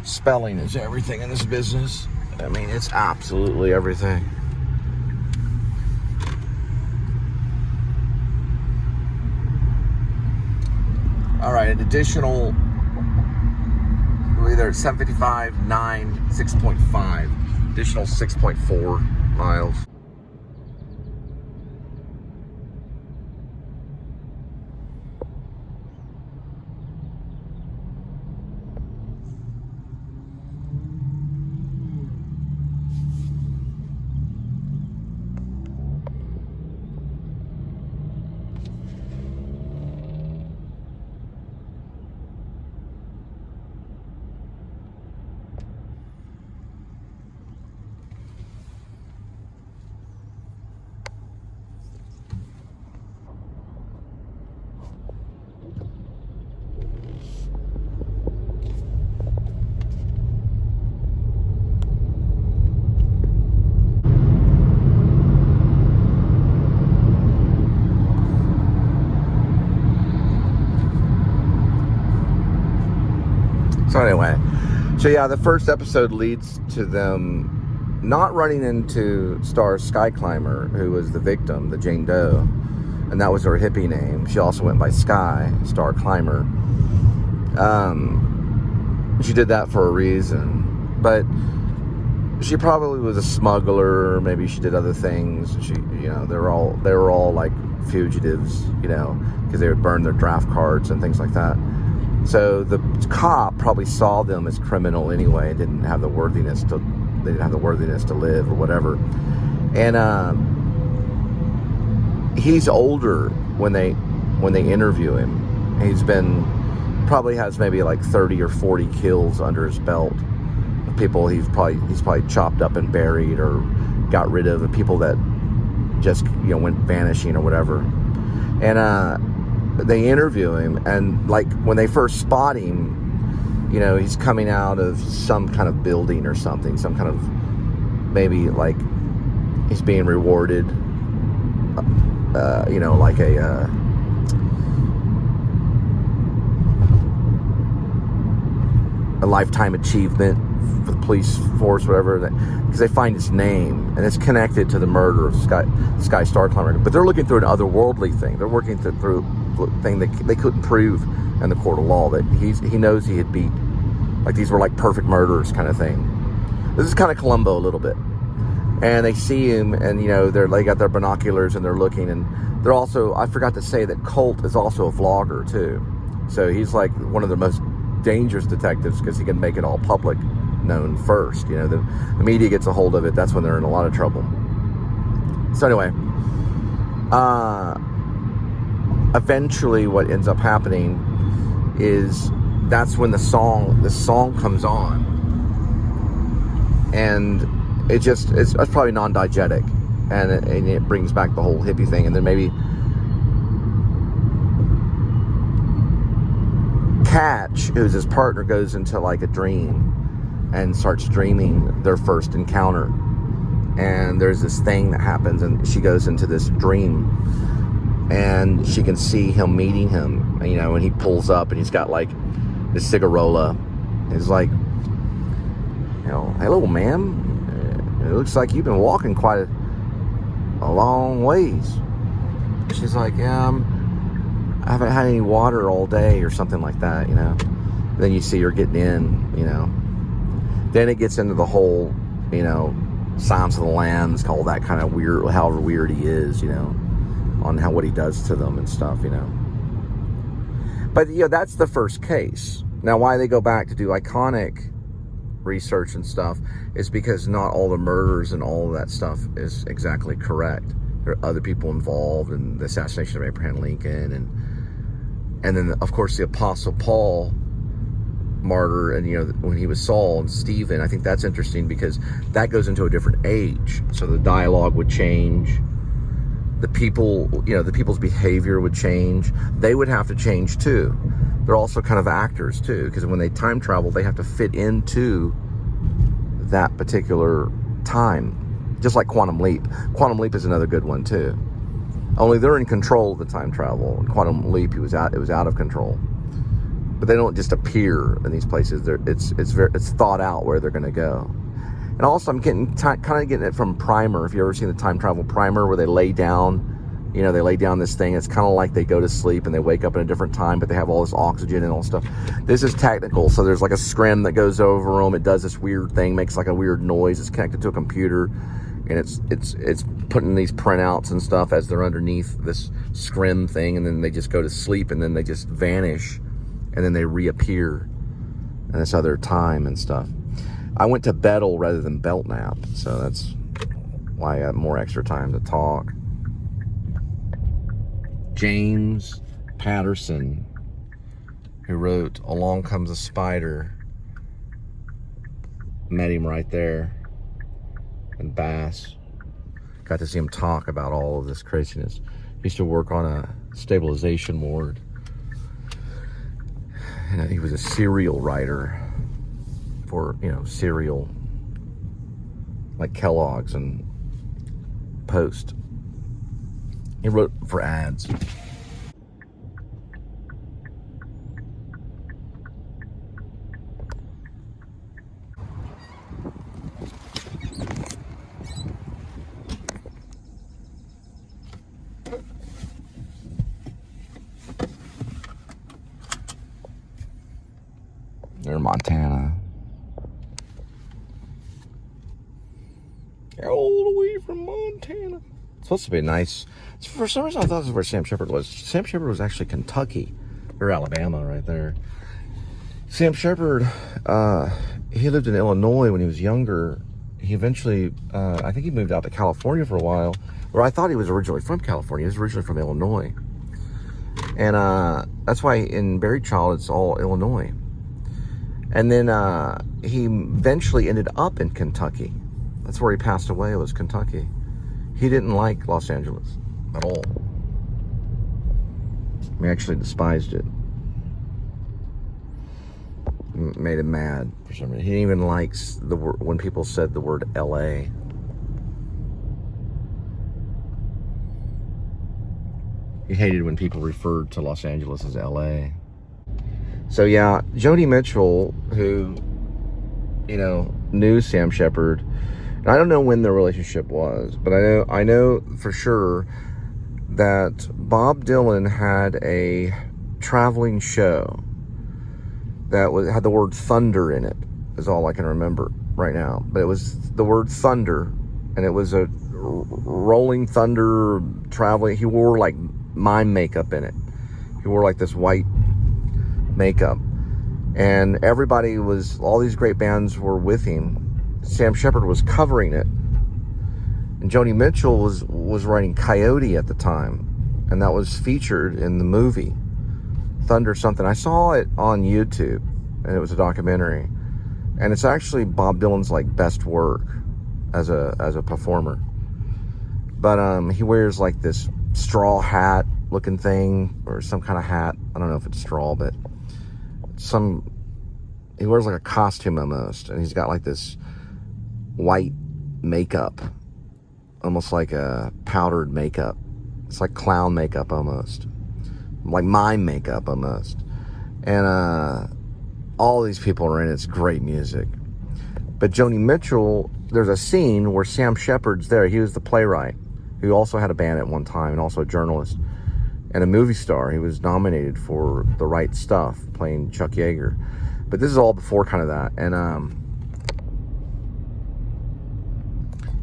Spelling is everything in this business. I mean, it's absolutely everything. All right, an additional, we're either at 755, 9, 6.5, additional 6.4 miles. So anyway, so yeah, the first episode leads to them not running into Star Sky Climber, who was the victim, the Jane Doe, and that was her hippie name. She also went by Sky, Star Climber. She did that for a reason, but she probably was a smuggler. Maybe she did other things. She, you know, they were all like fugitives, you know, because they would burn their draft cards and things like that. So the cop probably saw them as criminal anyway, and didn't have the worthiness to live or whatever. And he's older when they interview him. He's probably has maybe like 30 or 40 kills under his belt. People he's probably chopped up and buried or got rid of, the people that just, you know, went vanishing or whatever. And they interview him, and like when they first spot him, you know, he's coming out of some kind of building or something, some kind of, maybe like he's being rewarded, you know, like a lifetime achievement for the police force, whatever, because they find his name and it's connected to the murder of Sky Star Climber. But they're looking through an otherworldly thing. They're working through thing that they couldn't prove in the court of law, that he knows he had beat, like these were like perfect murderers kind of thing. This is kind of Columbo a little bit. And they see him, and you know, they got their binoculars and they're looking, and they're also, I forgot to say that Colt is also a vlogger too. So he's like one of the most dangerous detectives, because he can make it all public known first. You know, the media gets a hold of it, that's when they're in a lot of trouble. So anyway, eventually what ends up happening is that's when the song comes on, and it's probably non-diegetic, and it brings back the whole hippie thing. And then maybe Catch, who's his partner, goes into like a dream and starts dreaming their first encounter, and there's this thing that happens, and she goes into this dream and she can see him meeting him, you know, and he pulls up and he's got like this cigarola. He's like, you know, hello ma'am, it looks like you've been walking quite a long ways. She's like, yeah, I haven't had any water all day or something like that, you know. Then you see her getting in, you know. Then it gets into the whole, you know, Silence of the Lambs, all that kind of weird, however weird he is, you know, on what he does to them and stuff, you know. But, you know, that's the first case. Now, why they go back to do iconic research and stuff is because not all the murders and all of that stuff is exactly correct. There are other people involved in the assassination of Abraham Lincoln, and then, of course, the Apostle Paul martyr, and, you know, when he was Saul and Stephen. I think that's interesting because that goes into a different age. So the dialogue would change. The people, you know, the people's behavior would change. They would have to change too. They're also kind of actors too, because when they time travel, they have to fit into that particular time. Just like Quantum Leap. Quantum Leap is another good one too. Only they're in control of the time travel. In Quantum Leap, it was out of control. but they don't just appear in these places. It's thought out where they're going to go. And also, I'm kind of getting it from Primer. If you ever seen the time travel Primer, where they lay down, they lay down this thing. It's kind of like they go to sleep and they wake up in a different time, but they have all this oxygen and all this stuff. This is technical. So there's like a scrim that goes over them. It does this weird thing, makes like a weird noise. It's connected to a computer, and it's putting these printouts and stuff as they're underneath this scrim thing, and then they just go to sleep, and then they just vanish, and then they reappear in this other time and stuff. I went to Bettle rather than Belknap, so that's why I got more extra time to talk. James Patterson, who wrote Along Comes a Spider, met him right there in Bass. Got to see him talk about all of this craziness. He used to work on a stabilization ward. And he was a serial writer for, cereal, like Kellogg's and Post. He wrote for ads. They're in Montana. They're all the way from Montana. It's supposed to be nice. For some reason, I thought this was where Sam Shepard was. Sam Shepard was actually Kentucky, or Alabama, right there. Sam Shepard, he lived in Illinois when he was younger. He eventually, I think he moved out to California for a while, where I thought he was originally from California. He was originally from Illinois. And that's why in Buried Child, it's all Illinois. And then he eventually ended up in Kentucky. That's where he passed away, was Kentucky. He didn't like Los Angeles at all. He actually despised it. Made him mad for some reason. He didn't even like the word when people said the word L.A. He hated when people referred to Los Angeles as L.A. So yeah, Joni Mitchell, who, knew Sam Shepard, and I don't know when their relationship was, but I know for sure that Bob Dylan had a traveling show that had the word thunder in it, is all I can remember right now. But it was the word thunder, and it was a rolling thunder traveling. He wore like mime makeup in it. He wore like this white makeup, and all these great bands were with him. Sam Shepard was covering it, and Joni Mitchell was writing Coyote at the time, and that was featured in the movie Thunder something. I saw it on YouTube, and it was a documentary, and it's actually Bob Dylan's like best work as a performer. But he wears like this straw hat looking thing, or some kind of hat. I don't know if it's straw, but he wears like a costume almost, and he's got like this white makeup, almost like a powdered makeup. It's like clown makeup almost, like mime makeup almost. And all these people are in it. It's great music. But Joni Mitchell, there's a scene where Sam Shepard's there. He was the playwright who also had a band at one time, and also a journalist and a movie star. He was nominated for The Right Stuff, playing Chuck Yeager. But this is all before kind of that. And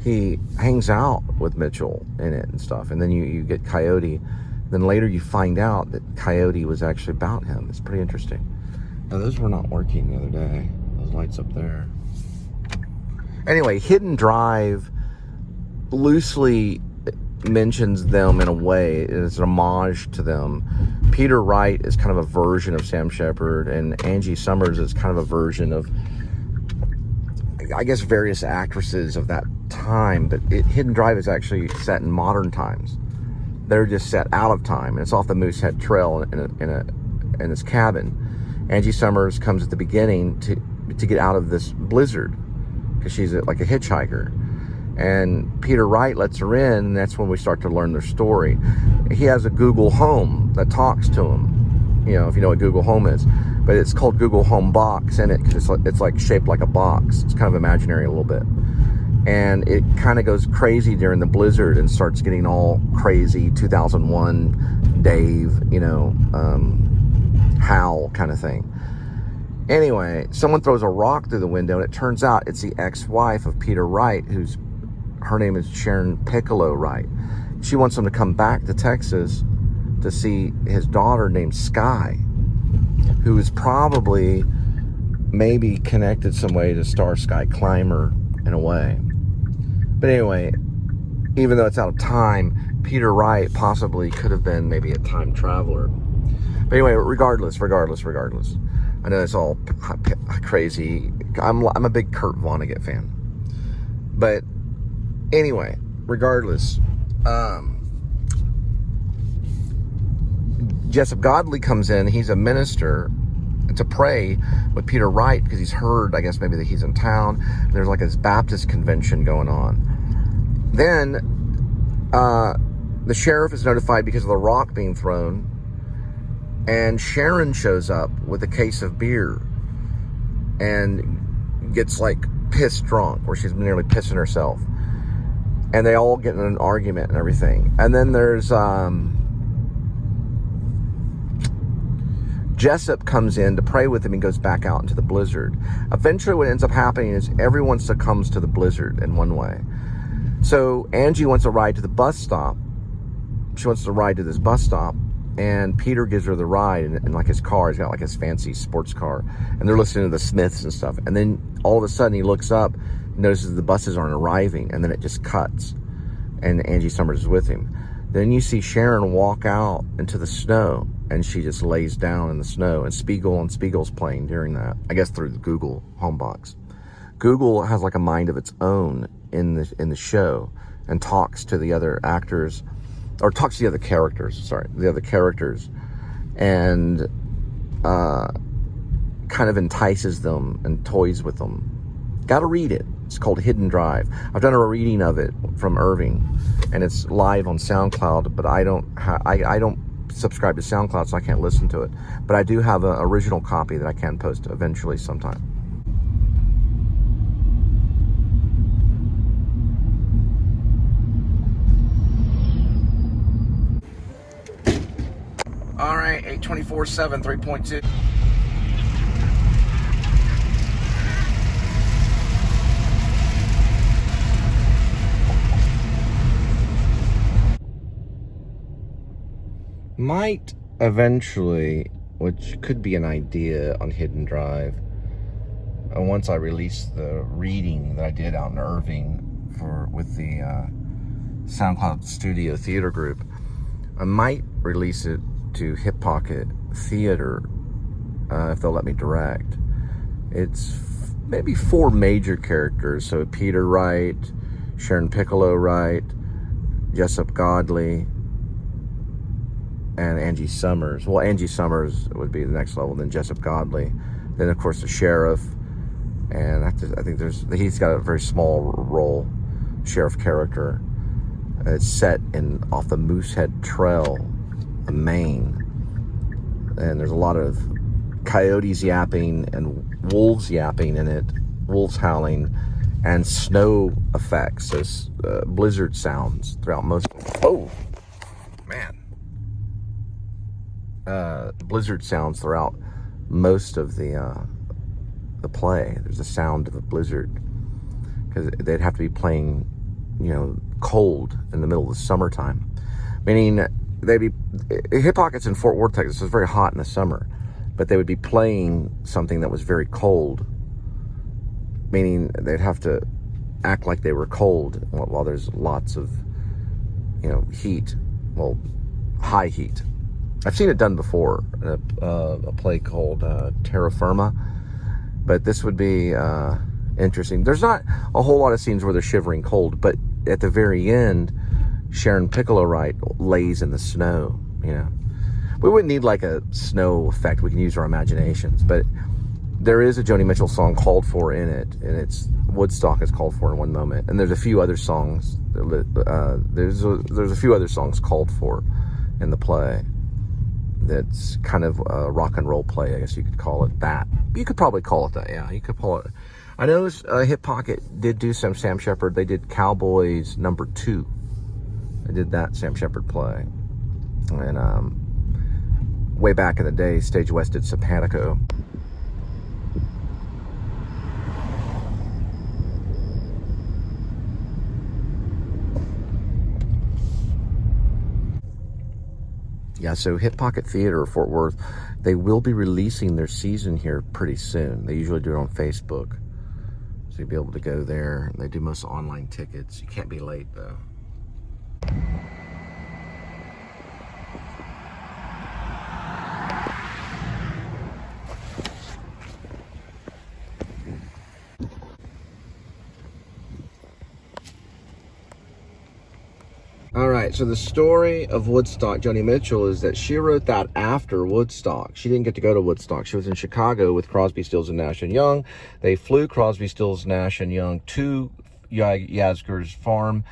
he hangs out with Mitchell in it and stuff. And then you get Coyote. Then later you find out that Coyote was actually about him. It's pretty interesting. Now those were not working the other day. Those lights up there. Anyway, Hidden Drive loosely mentions them in a way. It's an homage to them. Peter Wright is kind of a version of Sam Shepard, and Angie Summers is kind of a version of, I guess, various actresses of that time. But Hidden Drive is actually set in modern times. They're just set out of time, and it's off the Moosehead Trail in this cabin. Angie Summers comes at the beginning to get out of this blizzard because she's like a hitchhiker. And Peter Wright lets her in, and that's when we start to learn their story. He has a Google Home that talks to him, if you know what Google Home is. but it's called Google Home Box in it because it's like shaped like a box. It's kind of imaginary a little bit. And it kind of goes crazy during the blizzard and starts getting all crazy. 2001 Dave, Howl kind of thing. Anyway, someone throws a rock through the window, and it turns out it's the ex-wife of Peter Wright, her name is Sharon Piccolo Wright. She wants him to come back to Texas to see his daughter named Sky, who is probably maybe connected some way to Star Sky Climber in a way. But anyway, even though it's out of time, Peter Wright possibly could have been maybe a time traveler. But anyway, regardless. I know it's all crazy. I'm a big Kurt Vonnegut fan. But anyway, regardless, Jessup Godley comes in. He's a minister to pray with Peter Wright because he's heard, I guess, maybe that he's in town. There's like this Baptist convention going on. Then the sheriff is notified because of the rock being thrown. And Sharon shows up with a case of beer and gets like pissed drunk, where she's nearly pissing herself. And they all get in an argument and everything. And then there's Jessup comes in to pray with him and goes back out into the blizzard. Eventually what ends up happening is everyone succumbs to the blizzard in one way. So Angie wants a ride to the bus stop. She wants to ride to this bus stop. And Peter gives her the ride in like his car. He's got like his fancy sports car. And they're listening to the Smiths and stuff. And then all of a sudden he looks up, notices the buses aren't arriving. And then it just cuts. And Angie Summers is with him. Then you see Sharon walk out into the snow. And she just lays down in the snow. And Spiegel's playing during that. I guess through the Google home box. Google has like a mind of its own in the show. And talks to the other actors. Or talks to the other characters, and kind of entices them and toys with them. Gotta read it. It's called Hidden Drive. I've done a reading of it from Irving, and it's live on SoundCloud, but I don't subscribe to SoundCloud, so I can't listen to it. But I do have an original copy that I can post eventually sometime. All right, 824/7, 3.2. Might eventually, which could be an idea on Hidden Drive, once I release the reading that I did out in Irving with the SoundCloud Studio Theater Group, I might release it to Hip Pocket Theater if they'll let me direct. It's maybe 4 major characters, so Peter Wright, Sharon Piccolo Wright, Jessup Godley, and Angie Summers. Well, Angie Summers would be the next level, then Jessup Godley, then of course the sheriff, and I think he's got a very small role, sheriff character. It's set off the Moosehead Trail, Maine, and there's a lot of coyotes yapping and wolves yapping in it, wolves howling, and snow effects, so blizzard sounds throughout most. Oh man, blizzard sounds throughout most of the play. There's a sound of a blizzard because they'd have to be playing, cold in the middle of the summertime, meaning. Hip Pocket's in Fort Worth, Texas. So it's very hot in the summer, but they would be playing something that was very cold, meaning they'd have to act like they were cold while there's lots of, heat, high heat. I've seen it done before in a play called Terra Firma, but this would be interesting. There's not a whole lot of scenes where they're shivering cold, but at the very end, Sharon Piccolo Wright lays in the snow, We wouldn't need like a snow effect. We can use our imaginations. But there is a Joni Mitchell song called for in it, and it's Woodstock is called for in one moment. And there's a few other songs. There's a few other songs called for in the play. that's kind of a rock and roll play. I guess you could call it that. You could probably call it that. Yeah, you could call it. I know Hip Pocket did do some Sam Shepard. They did Cowboys #2. They did that Sam Shepard play. And way back in the day, Stage West did Simpatico. Yeah, so Hip Pocket Theater of Fort Worth, they will be releasing their season here pretty soon. They usually do it on Facebook. So you'll be able to go there. They do most online tickets. You can't be late, though. All right, so the story of Woodstock, Joni Mitchell, is that she wrote that after Woodstock. She didn't get to go to Woodstock. She was in Chicago with Crosby, Stills, and Nash & Young. They flew Crosby, Stills, Nash & Young to Yasgur's farm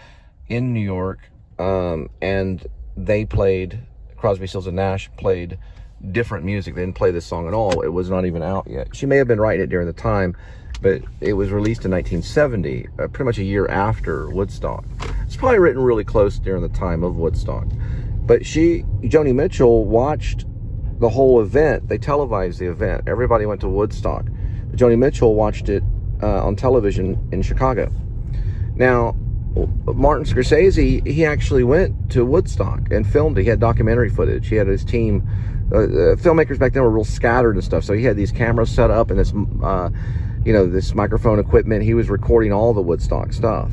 in New York, and they played, Crosby, Stills, and Nash played different music. They didn't play this song at all. It was not even out yet. She may have been writing it during the time, but it was released in 1970, pretty much a year after Woodstock. It's probably written really close during the time of Woodstock. But Joni Mitchell, watched the whole event. They televised the event. Everybody went to Woodstock. But Joni Mitchell watched it on television in Chicago. Now, Martin Scorsese, he actually went to Woodstock and filmed it. He had documentary footage. He had his team. Filmmakers back then were real scattered and stuff, so he had these cameras set up and this this microphone equipment. He was recording all the Woodstock stuff.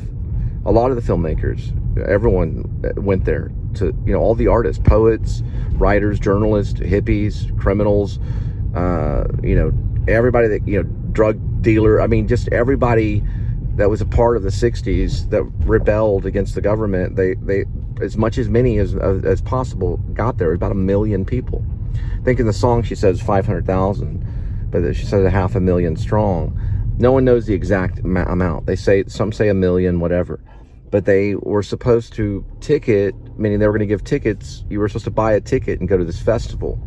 A lot of the filmmakers, everyone went there to, all the artists, poets, writers, journalists, hippies, criminals, everybody that, drug dealer. I mean, just everybody that was a part of the 60s that rebelled against the government. They as many as possible got there. About 1 million people. I think in the song she says 500,000, but she says 500,000 strong. No one knows the exact amount. Some say 1 million, whatever. But they were supposed to ticket, meaning they were going to give tickets. You were supposed to buy a ticket and go to this festival.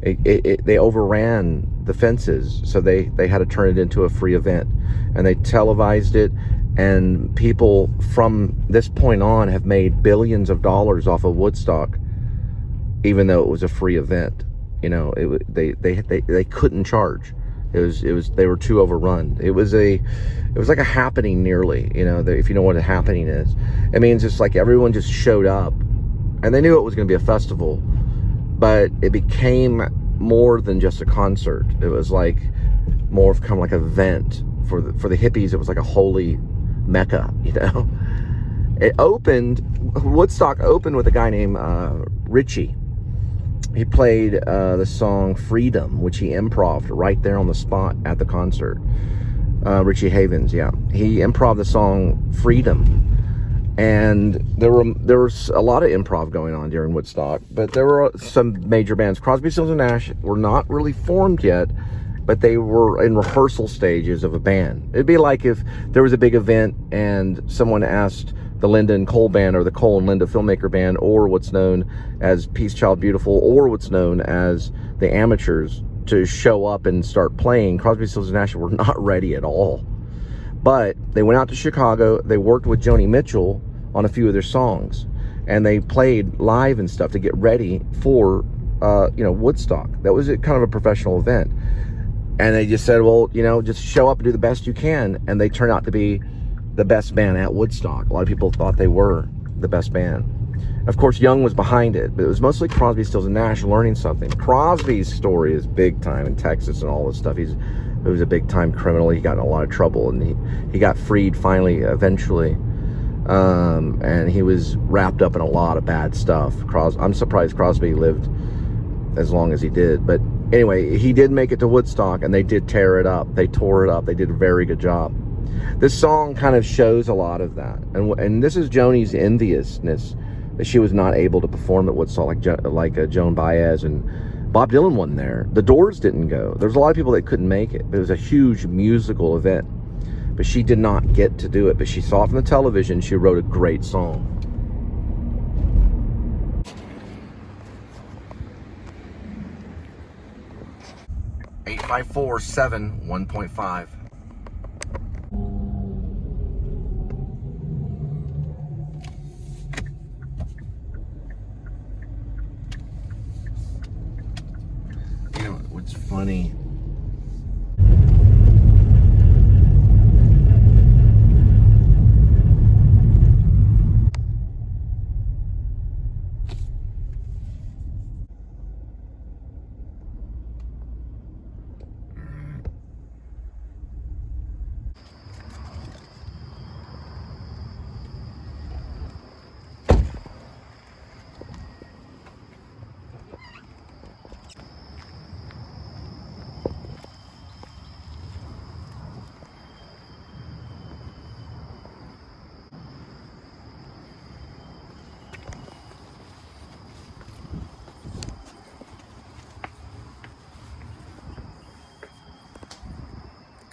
They overran the fences, so they had to turn it into a free event. And they televised it, and people from this point on have made billions of dollars off of Woodstock, even though it was a free event. They couldn't charge. They were too overrun. It was like a happening nearly, if you know what a happening is. It means it's like everyone just showed up, and they knew it was going to be a festival, but it became more than just a concert. It was like more of kind of like an event for the hippies. It was like a holy mecca, Woodstock opened with a guy named Richie. He played the song Freedom, which he improv'd right there on the spot at the concert. Richie Havens, yeah. He improv'd the song Freedom. And there was a lot of improv going on during Woodstock, but there were some major bands. Crosby, Stills, and Nash were not really formed yet, but they were in rehearsal stages of a band. It'd be like if there was a big event and someone asked the Linda and Cole Band, or the Cole and Linda Filmmaker Band, or what's known as Peace Child Beautiful, or what's known as the Amateurs, to show up and start playing. Crosby, Stills, and Nash were not ready at all. But they went out to Chicago. They worked with Joni Mitchell on a few of their songs, and they played live and stuff to get ready for Woodstock. That was kind of a professional event. And they just said, well, just show up and do the best you can. And they turned out to be the best band at Woodstock. A lot of people thought they were the best band. Of course, Young was behind it, but it was mostly Crosby, Stills, and Nash learning something. Crosby's story is big time in Texas and all this stuff. He was a big time criminal. He got in a lot of trouble, and he got freed finally, eventually. And he was wrapped up in a lot of bad stuff. I'm surprised Crosby lived as long as he did. But anyway, he did make it to Woodstock, and they did tear it up. They tore it up. They did a very good job. This song kind of shows a lot of that. And this is Joni's enviousness that she was not able to perform at Woodstock like Joan Baez, and Bob Dylan wasn't there. The Doors didn't go. There's a lot of people that couldn't make it. It was a huge musical event. But she did not get to do it. But she saw it from the television. She wrote a great song. 547 1.5. You know what's funny?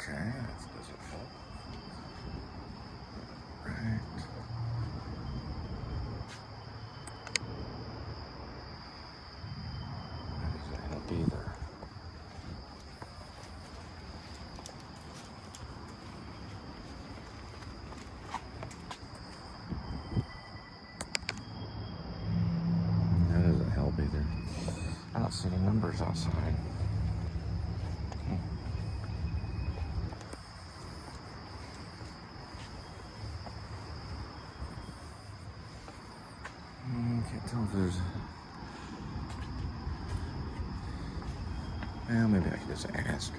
Okay, that doesn't help. Right. That doesn't help either. That doesn't help either. I don't see any numbers outside. Can't tell if there's... Well, maybe I can just ask.